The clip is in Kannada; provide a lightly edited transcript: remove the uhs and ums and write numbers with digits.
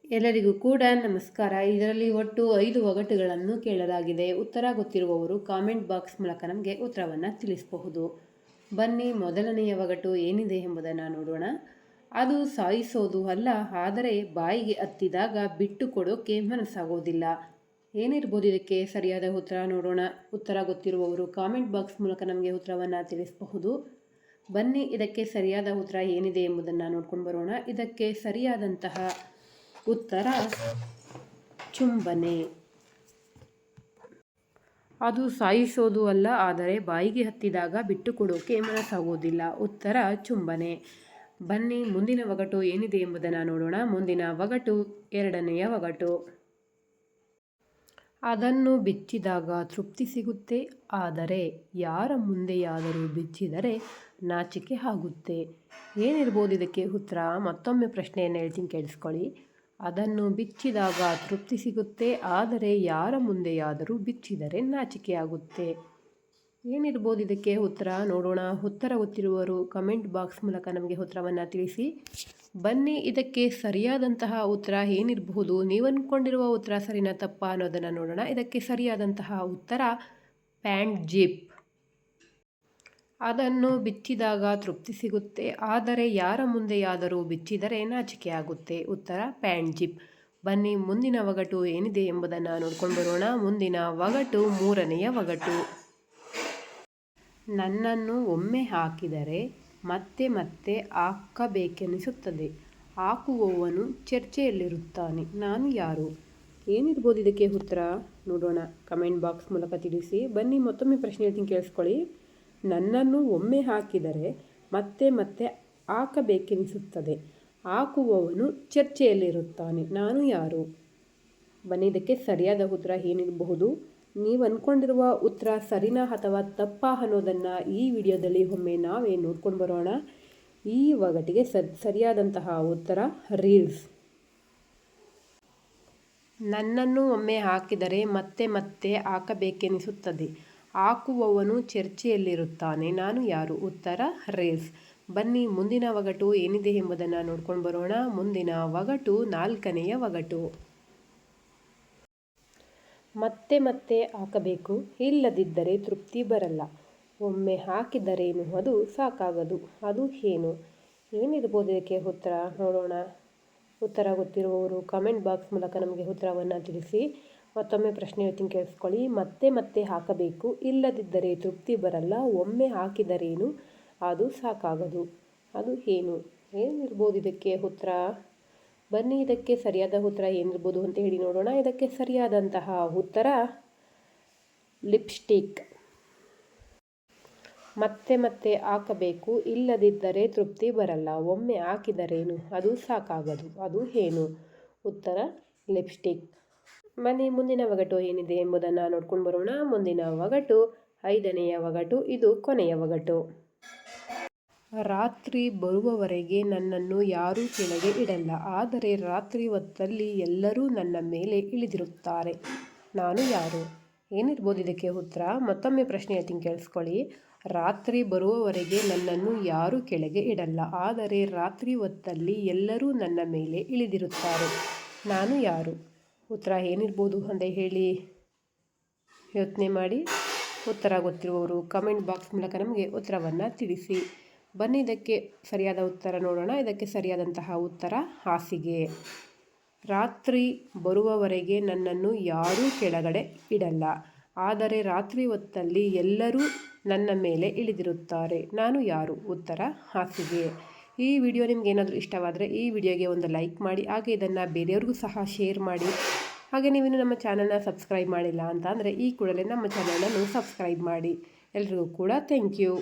ಎಲ್ಲರಿಗೂ ಕೂಡ ನಮಸ್ಕಾರ. ಇದರಲ್ಲಿ ಒಟ್ಟು 5 ಒಗಟುಗಳನ್ನು ಕೇಳಲಾಗಿದೆ. ಉತ್ತರ ಗೊತ್ತಿರುವವರು ಕಾಮೆಂಟ್ ಬಾಕ್ಸ್ ಮೂಲಕ ನಮಗೆ ಉತ್ತರವನ್ನು ತಿಳಿಸಬಹುದು. ಬನ್ನಿ, ಮೊದಲನೆಯ ಒಗಟು ಏನಿದೆ ಎಂಬುದನ್ನು ನೋಡೋಣ. ಅದು ಸಾಯಿಸೋದು ಅಲ್ಲ, ಆದರೆ ಬಾಯಿಗೆ ಹತ್ತಿದಾಗ ಬಿಟ್ಟು ಕೊಡೋಕೆ ಮನಸ್ಸಾಗೋದಿಲ್ಲ. ಏನಿರ್ಬೋದು ಇದಕ್ಕೆ ಸರಿಯಾದ ಉತ್ತರ ನೋಡೋಣ. ಉತ್ತರ ಗೊತ್ತಿರುವವರು ಕಾಮೆಂಟ್ ಬಾಕ್ಸ್ ಮೂಲಕ ನಮಗೆ ಉತ್ತರವನ್ನು ತಿಳಿಸಬಹುದು. ಬನ್ನಿ, ಇದಕ್ಕೆ ಸರಿಯಾದ ಉತ್ತರ ಏನಿದೆ ಎಂಬುದನ್ನು ನೋಡ್ಕೊಂಡು ಬರೋಣ. ಇದಕ್ಕೆ ಸರಿಯಾದಂತಹ ಉತ್ತರ ಚುಂಬನೆ. ಅದು ಸಾಯಿಸೋದು ಅಲ್ಲ, ಆದರೆ ಬಾಯಿಗೆ ಹತ್ತಿದಾಗ ಬಿಟ್ಟು ಕೊಡೋಕೆ ಮನಸ್ಸಾಗೋದಿಲ್ಲ. ಉತ್ತರ ಚುಂಬನೆ. ಬನ್ನಿ, ಮುಂದಿನ ಒಗಟು ಏನಿದೆ ಎಂಬುದನ್ನು ನೋಡೋಣ. ಮುಂದಿನ ಒಗಟು ಎರಡನೆಯ ಒಗಟು. ಅದನ್ನು ಬಿಚ್ಚಿದಾಗ ತೃಪ್ತಿ ಸಿಗುತ್ತೆ, ಆದರೆ ಯಾರ ಮುಂದೆಯಾದರೂ ಬಿಚ್ಚಿದರೆ ನಾಚಿಕೆ ಆಗುತ್ತೆ. ಏನಿರ್ಬೋದು ಇದಕ್ಕೆ ಉತ್ತರ? ಮತ್ತೊಮ್ಮೆ ಪ್ರಶ್ನೆಯನ್ನು ಹೇಳ್ತೀನಿ, ಕೇಳಿಸ್ಕೊಳ್ಳಿ. ಅದನ್ನು ಬಿಚ್ಚಿದಾಗ ತೃಪ್ತಿ ಸಿಗುತ್ತೆ, ಆದರೆ ಯಾರ ಮುಂದೆಯಾದರೂ ಬಿಚ್ಚಿದರೆ ನಾಚಿಕೆಯಾಗುತ್ತೆ. ಏನಿರ್ಬೋದು ಇದಕ್ಕೆ ಉತ್ತರ ನೋಡೋಣ. ಉತ್ತರ ಗೊತ್ತಿರುವವರು ಕಮೆಂಟ್ ಬಾಕ್ಸ್ ಮೂಲಕ ನಮಗೆ ಉತ್ತರವನ್ನು ತಿಳಿಸಿ. ಬನ್ನಿ, ಇದಕ್ಕೆ ಸರಿಯಾದಂತಹ ಉತ್ತರ ಏನಿರಬಹುದು? ನೀವು ಅಂದ್ಕೊಂಡಿರುವ ಉತ್ತರ ಸರಿನಾ ತಪ್ಪಾ ಅನ್ನೋದನ್ನು ನೋಡೋಣ. ಇದಕ್ಕೆ ಸರಿಯಾದಂತಹ ಉತ್ತರ ಪ್ಯಾಂಟ್ ಜಿಪ್. ಅದನ್ನು ಬಿಚ್ಚಿದಾಗ ತೃಪ್ತಿ ಸಿಗುತ್ತೆ, ಆದರೆ ಯಾರ ಮುಂದೆಯಾದರೂ ಬಿಚ್ಚಿದರೆ ನಾಚಿಕೆಯಾಗುತ್ತೆ. ಉತ್ತರ ಪ್ಯಾಂಟ್ ಜಿಪ್. ಬನ್ನಿ, ಮುಂದಿನ ಒಗಟು ಏನಿದೆ ಎಂಬುದನ್ನು ನೋಡ್ಕೊಂಡು ಬರೋಣ. ಮುಂದಿನ ಒಗಟು ಮೂರನೆಯ ಒಗಟು. ನನ್ನನ್ನು ಒಮ್ಮೆ ಹಾಕಿದರೆ ಮತ್ತೆ ಮತ್ತೆ ಹಾಕಬೇಕೆನಿಸುತ್ತದೆ, ಹಾಕುವವನು ಚರ್ಚೆಯಲ್ಲಿರುತ್ತಾನೆ, ನಾನು ಯಾರು? ಏನಿರ್ಬೋದು ಇದಕ್ಕೆ ಉತ್ತರ ನೋಡೋಣ. ಕಮೆಂಟ್ ಬಾಕ್ಸ್ ಮೂಲಕ ತಿಳಿಸಿ. ಬನ್ನಿ, ಮತ್ತೊಮ್ಮೆ ಪ್ರಶ್ನೆ ಹೇಳ್ತೀನಿ, ಕೇಳಿಸ್ಕೊಳ್ಳಿ. ನನ್ನನ್ನು ಒಮ್ಮೆ ಹಾಕಿದರೆ ಮತ್ತೆ ಮತ್ತೆ ಹಾಕಬೇಕೆನಿಸುತ್ತದೆ, ಹಾಕುವವನು ಚರ್ಚೆಯಲ್ಲಿರುತ್ತಾನೆ, ನಾನು ಯಾರು? ಬನ್ನಿ, ಇದಕ್ಕೆ ಸರಿಯಾದ ಉತ್ತರ ಏನಿರಬಹುದು? ನೀವು ಅಂದ್ಕೊಂಡಿರುವ ಉತ್ತರ ಸರಿನಾ ಅಥವಾ ತಪ್ಪಾ ಅನ್ನೋದನ್ನು ಈ ವಿಡಿಯೋದಲ್ಲಿ ಒಮ್ಮೆ ನಾವೇ ನೋಡ್ಕೊಂಡು ಬರೋಣ. ಈ ಒಗಟಿಗೆ ಸರಿಯಾದಂತಹ ಉತ್ತರ ರೀಲ್ಸ್. ನನ್ನನ್ನು ಒಮ್ಮೆ ಹಾಕಿದರೆ ಮತ್ತೆ ಮತ್ತೆ ಹಾಕಬೇಕೆನಿಸುತ್ತದೆ, ಹಾಕುವವನು ಚರ್ಚೆಯಲ್ಲಿರುತ್ತಾನೆ, ನಾನು ಯಾರು? ಉತ್ತರ ರೀಲ್ಸ್. ಬನ್ನಿ, ಮುಂದಿನ ಒಗಟು ಏನಿದೆ ಎಂಬುದನ್ನು ನೋಡ್ಕೊಂಡು ಬರೋಣ. ಮುಂದಿನ ಒಗಟು ನಾಲ್ಕನೆಯ ಒಗಟು. ಮತ್ತೆ ಮತ್ತೆ ಹಾಕಬೇಕು, ಇಲ್ಲದಿದ್ದರೆ ತೃಪ್ತಿ ಬರಲ್ಲ, ಒಮ್ಮೆ ಹಾಕಿದರೇನು ಅದು ಸಾಕಾಗದು, ಅದು ಏನು? ಏನಿರ್ಬೋದು ಇದಕ್ಕೆ ಉತ್ತರ ನೋಡೋಣ. ಉತ್ತರ ಗೊತ್ತಿರುವವರು ಕಮೆಂಟ್ ಬಾಕ್ಸ್ ಮೂಲಕ ನಮಗೆ ಉತ್ತರವನ್ನು ತಿಳಿಸಿ. ಮತ್ತೊಮ್ಮೆ ಪ್ರಶ್ನೆ ಹೇಳ್ತೀನಿ, ಕೇಳಿಸ್ಕೊಳ್ಳಿ. ಮತ್ತೆ ಮತ್ತೆ ಹಾಕಬೇಕು, ಇಲ್ಲದಿದ್ದರೆ ತೃಪ್ತಿ ಬರಲ್ಲ, ಒಮ್ಮೆ ಹಾಕಿದರೇನು ಅದು ಸಾಕಾಗದು, ಅದು ಏನು? ಏನಿರ್ಬೋದು ಇದಕ್ಕೆ ಉತ್ತರ? ಬನ್ನಿ, ಇದಕ್ಕೆ ಸರಿಯಾದ ಉತ್ತರ ಏನಿರ್ಬೋದು ಅಂತ ಹೇಳಿ ನೋಡೋಣ. ಇದಕ್ಕೆ ಸರಿಯಾದಂತಹ ಉತ್ತರ ಲಿಪ್ಸ್ಟಿಕ್. ಮತ್ತೆ ಮತ್ತೆ ಹಾಕಬೇಕು, ಇಲ್ಲದಿದ್ದರೆ ತೃಪ್ತಿ ಬರಲ್ಲ, ಒಮ್ಮೆ ಹಾಕಿದರೇನು ಅದು ಸಾಕಾಗದು, ಅದು ಏನು? ಉತ್ತರ ಲಿಪ್ಸ್ಟಿಕ್. ಬನ್ನಿ, ಮುಂದಿನ ಒಗಟು ಏನಿದೆ ಎಂಬುದನ್ನು ನೋಡ್ಕೊಂಡು ಬರೋಣ. ಮುಂದಿನ ಒಗಟು ಐದನೆಯ ಒಗಟು. ಇದು ಕೊನೆಯ ಒಗಟು. ರಾತ್ರಿ ಬರುವವರೆಗೆ ನನ್ನನ್ನು ಯಾರೂ ಕೆಳಗೆ ಇಡಲ್ಲ, ಆದರೆ ರಾತ್ರಿ ಹೊತ್ತಲ್ಲಿ ಎಲ್ಲರೂ ನನ್ನ ಮೇಲೆ ಇಳಿದಿರುತ್ತಾರೆ, ನಾನು ಯಾರು? ಏನಿರ್ಬೋದು ಇದಕ್ಕೆ ಉತ್ತರ? ಮತ್ತೊಮ್ಮೆ ಪ್ರಶ್ನೆ ಹೇಳ್ತೀನಿ, ಕೇಳಿಸ್ಕೊಳ್ಳಿ. ರಾತ್ರಿ ಬರುವವರೆಗೆ ನನ್ನನ್ನು ಯಾರೂ ಕೆಳಗೆ ಇಡಲ್ಲ, ಆದರೆ ರಾತ್ರಿ ಹೊತ್ತಲ್ಲಿ ಎಲ್ಲರೂ ನನ್ನ ಮೇಲೆ ಇಳಿದಿರುತ್ತಾರೆ, ನಾನು ಯಾರು? ಉತ್ತರ ಏನಿರ್ಬೋದು ಅಂತ ಹೇಳಿ ಯೋಚನೆ ಮಾಡಿ. ಉತ್ತರ ಗೊತ್ತಿರುವವರು ಕಮೆಂಟ್ ಬಾಕ್ಸ್ ಮೂಲಕ ನಮಗೆ ಉತ್ತರವನ್ನು ತಿಳಿಸಿ. ಬನ್ನಿ, ಇದಕ್ಕೆ ಸರಿಯಾದ ಉತ್ತರ ನೋಡೋಣ. ಇದಕ್ಕೆ ಸರಿಯಾದಂತಹ ಉತ್ತರ ಹಾಸಿಗೆ. ರಾತ್ರಿ ಬರುವವರೆಗೆ ನನ್ನನ್ನು ಯಾರೂ ಕೆಳಗಡೆ ಇಡಲ್ಲ, ಆದರೆ ರಾತ್ರಿ ಹೊತ್ತಲ್ಲಿ ಎಲ್ಲರೂ ನನ್ನ ಮೇಲೆ ಇಳಿದಿರುತ್ತಾರೆ, ನಾನು ಯಾರು? ಉತ್ತರ ಹಾಸಿಗೆ. ಈ ವಿಡಿಯೋ ನಿಮ್ಗೆ ಏನಾದರೂ ಇಷ್ಟವಾದರೆ ಈ ವಿಡಿಯೋಗೆ ಒಂದು ಲೈಕ್ ಮಾಡಿ, ಹಾಗೆ ಇದನ್ನು ಬೇರೆಯವ್ರಿಗೂ ಸಹ ಶೇರ್ ಮಾಡಿ. ಹಾಗೆ ನೀವಿನ್ನು ನಮ್ಮ ಚಾನಲ್ನ ಸಬ್ಸ್ಕ್ರೈಬ್ ಮಾಡಿಲ್ಲ ಅಂತ ಅಂದರೆ ಈ ಕೂಡಲೇ ನಮ್ಮ ಚಾನಲನ್ನು ಸಬ್ಸ್ಕ್ರೈಬ್ ಮಾಡಿ. ಎಲ್ರಿಗೂ ಕೂಡ ಥ್ಯಾಂಕ್ ಯು.